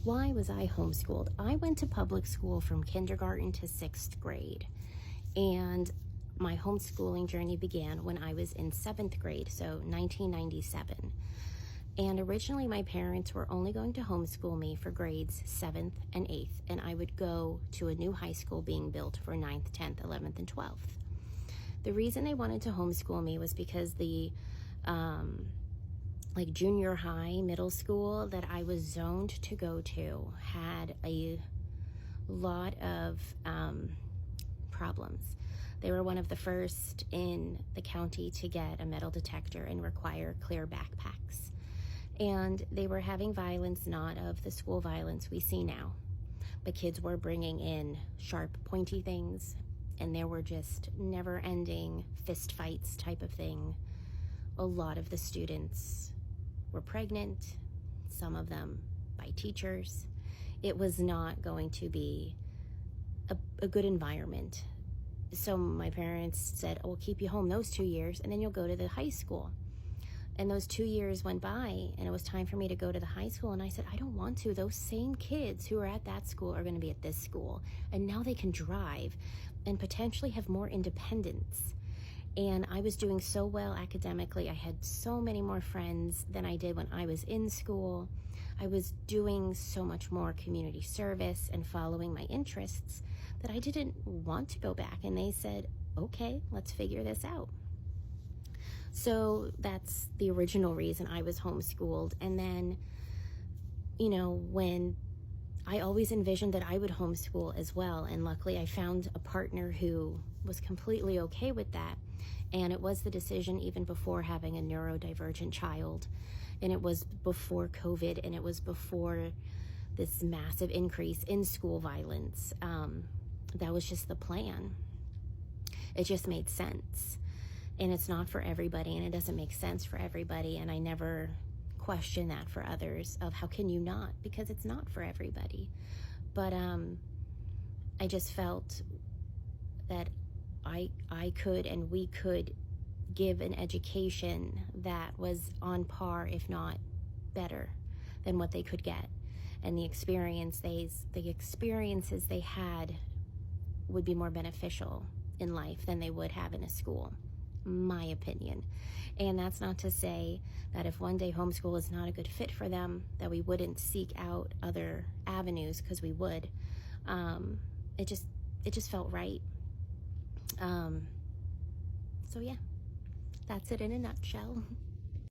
Why was I homeschooled? I went to public school from kindergarten to 6th grade, and my homeschooling journey began when I was in 7th grade, so 1997. And originally my parents were only going to homeschool me for grades 7th and 8th, and I would go to a new high school being built for 9th, 10th, 11th, and 12th. The reason they wanted to homeschool me was because the junior high, middle school that I was zoned to go to had a lot of problems. They were one of the first in the county to get a metal detector and require clear backpacks. And they were having violence, not of the school violence we see now, but kids were bringing in sharp, pointy things, and there were just never-ending fist fights type of thing. A lot of the students were pregnant, some of them by teachers. It was not going to be a good environment. So my parents said, "Oh, we'll keep you home those 2 years, and then you'll go to the high school." And those 2 years went by, and it was time for me to go to the high school, and I said, "I don't want to. Those same kids who are at that school are going to be at this school, and now they can drive and potentially have more independence." And I was doing so well academically. I had so many more friends than I did when I was in school. I was doing so much more community service and following my interests that I didn't want to go back. And they said, "Okay, let's figure this out." So that's the original reason I was homeschooled. And then, when I always envisioned that I would homeschool as well. And luckily I found a partner who was completely okay with that. And it was the decision even before having a neurodivergent child. And it was before COVID, and it was before this massive increase in school violence. That was just the plan. It just made sense. And it's not for everybody, and it doesn't make sense for everybody. And I never question that for others of how can you not, because it's not for everybody. But I just felt that I could and we could give an education that was on par, if not better, than what they could get. And the experiences they had would be more beneficial in life than they would have in a school, my opinion. And that's not to say that if one day homeschool is not a good fit for them, that we wouldn't seek out other avenues, because we would. It just felt right. So yeah, that's it in a nutshell.